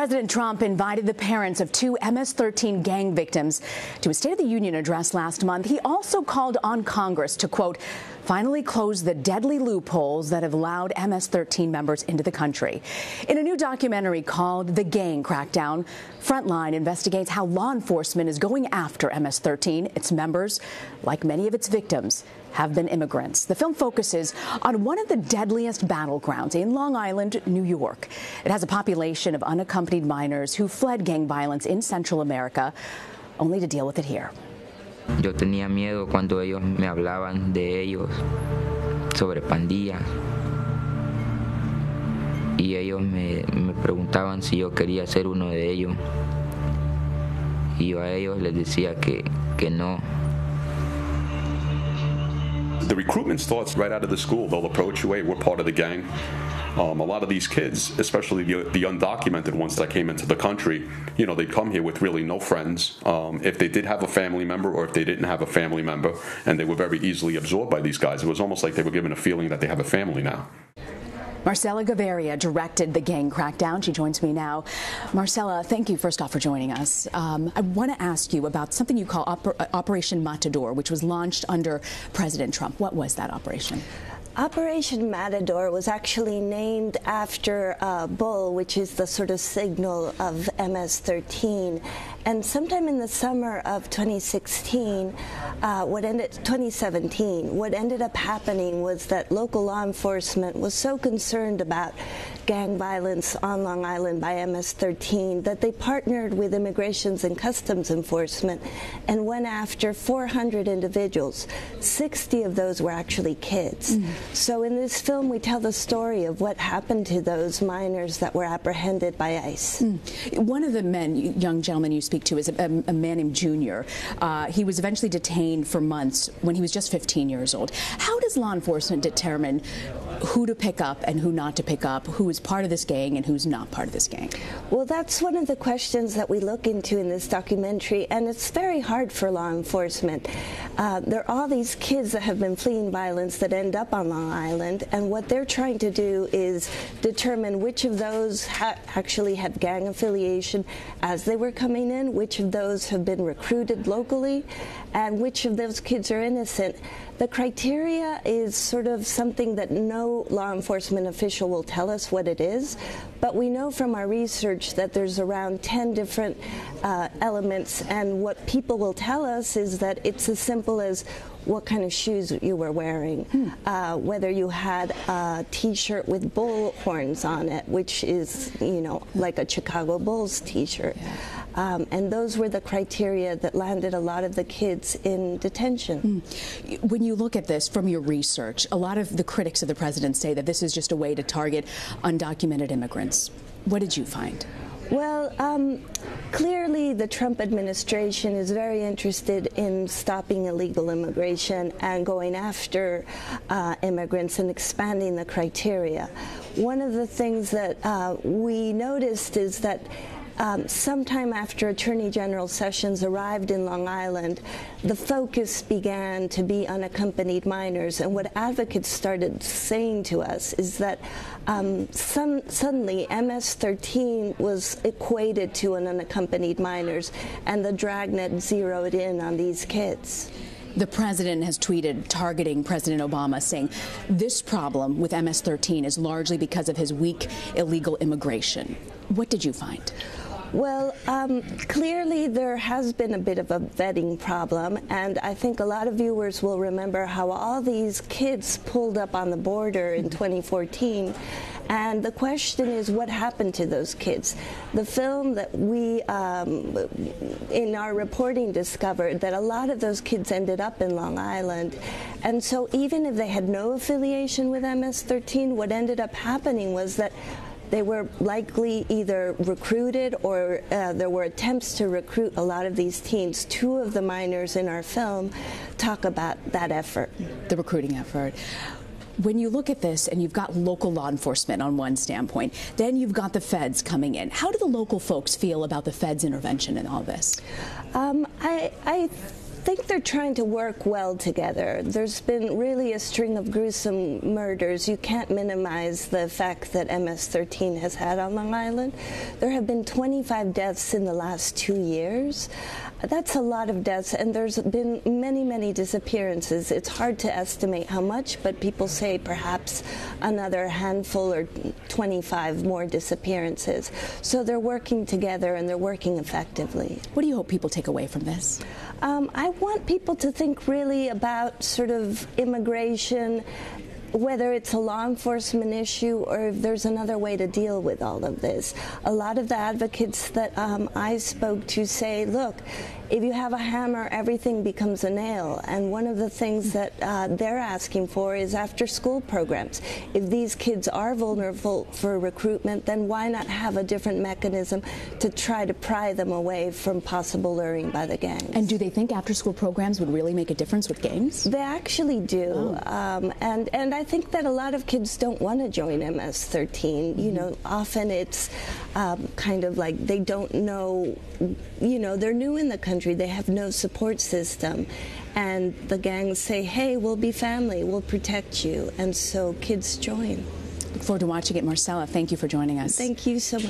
President Trump invited the parents of two MS-13 gang victims to a State of the Union address last month. He also called on Congress to, quote, finally close the deadly loopholes that have allowed MS-13 members into the country. In a new documentary called The Gang Crackdown, Frontline investigates how law enforcement is going after MS-13. Its members, like many of its victims, have been immigrants. The film focuses on one of the deadliest battlegrounds in Long Island, New York. It has a population of unaccompanied minors who fled gang violence in Central America, only to deal with it here. Yo tenía miedo cuando ellos me hablaban de ellos, sobre pandillas. Y ellos me preguntaban si yo quería ser uno de ellos. Y yo a ellos les decía que no. The recruitment starts right out of the school. They'll approach you, hey, we're part of the gang. A lot of these kids, especially the undocumented ones that came into the country, you know, they come here with really no friends. If they did have a family member or if they didn't have a family member, and they were very easily absorbed by these guys. It was almost like they were given a feeling that they have a family now. Marcela Gaviria directed The Gang Crackdown. She joins me now. Marcela, thank you first off for joining us. I want to ask you about something you call Operation Matador, which was launched under President Trump. What was that operation? Operation Matador was actually named after bull, which is the sort of signal of MS-13. And sometime in the summer of 2017, what ended up happening was that local law enforcement was so concerned about gang violence on Long Island by MS-13 that they partnered with Immigrations and Customs Enforcement and went after 400 individuals. 60 of those were actually kids. So in this film, we tell the story of what happened to those minors that were apprehended by ICE. One of the men, young gentleman you speak to, is a man named Junior. He was eventually detained for months when he was just 15 years old. How does law enforcement determine who to pick up and who not to pick up, who is part of this gang and who's not part of this gang? Well, that's one of the questions that we look into in this documentary, and it's very hard for law enforcement. There are all these kids that have been fleeing violence that end up on Long Island, and what they're trying to do is determine which of those actually have gang affiliation as they were coming in, which of those have been recruited locally, and which of those kids are innocent. The criteria is sort of something that no law enforcement official will tell us what it is, but we know from our research that there's around 10 different elements, and what people will tell us is that it's as simple as what kind of shoes you were wearing, whether you had a T-shirt with bull horns on it, which is, you know, like a Chicago Bulls T-shirt. And those were the criteria that landed a lot of the kids in detention. When you look at this from your research, a lot of the critics of the president say that this is just a way to target undocumented immigrants. What did you find? Well, clearly the Trump administration is very interested in stopping illegal immigration and going after immigrants and expanding the criteria. One of the things that we noticed is that sometime after Attorney General Sessions arrived in Long Island, the focus began to be unaccompanied minors. And what advocates started saying to us is that suddenly MS-13 was equated to an unaccompanied minors, and the dragnet zeroed in on these kids. The president has tweeted targeting President Obama, saying this problem with MS-13 is largely because of his weak illegal immigration. What did you find? Well, clearly there has been a bit of a vetting problem, and I think a lot of viewers will remember how all these kids pulled up on the border in 2014, and the question is what happened to those kids. The film that we, in our reporting, discovered that a lot of those kids ended up in Long Island, and so even if they had no affiliation with MS-13, what ended up happening was that they were likely either recruited or there were attempts to recruit a lot of these teens. Two of the minors in our film talk about that effort. The recruiting effort. When you look at this and you've got local law enforcement on one standpoint, then you've got the feds coming in. How do the local folks feel about the feds' intervention in all this? I think they're trying to work well together. There's been really a string of gruesome murders. You can't minimize the effect that MS-13 has had on Long Island. There have been 25 deaths in the last 2 years. That's a lot of deaths, and there's been many, many disappearances. It's hard to estimate how much, but people say perhaps another handful or 25 more disappearances. So they're working together, and they're working effectively. What do you hope people take away from this? I want people to think really about sort of immigration, whether it's a law enforcement issue or if there's another way to deal with all of this. A lot of the advocates that I spoke to say, look, if you have a hammer, everything becomes a nail. And one of the things that they're asking for is after-school programs. If these kids are vulnerable for recruitment, then why not have a different mechanism to try to pry them away from possible luring by the gangs? And do they think after-school programs would really make a difference with gangs? They actually do. Oh. And I think that a lot of kids don't want to join MS-13. You know, often it's kind of like they don't know, you know, they're new in the country. They have no support system, and the gangs say, hey, we'll be family, we'll protect you, and so kids join. Look forward to watching it. Marcela, thank you for joining us. Thank you so much.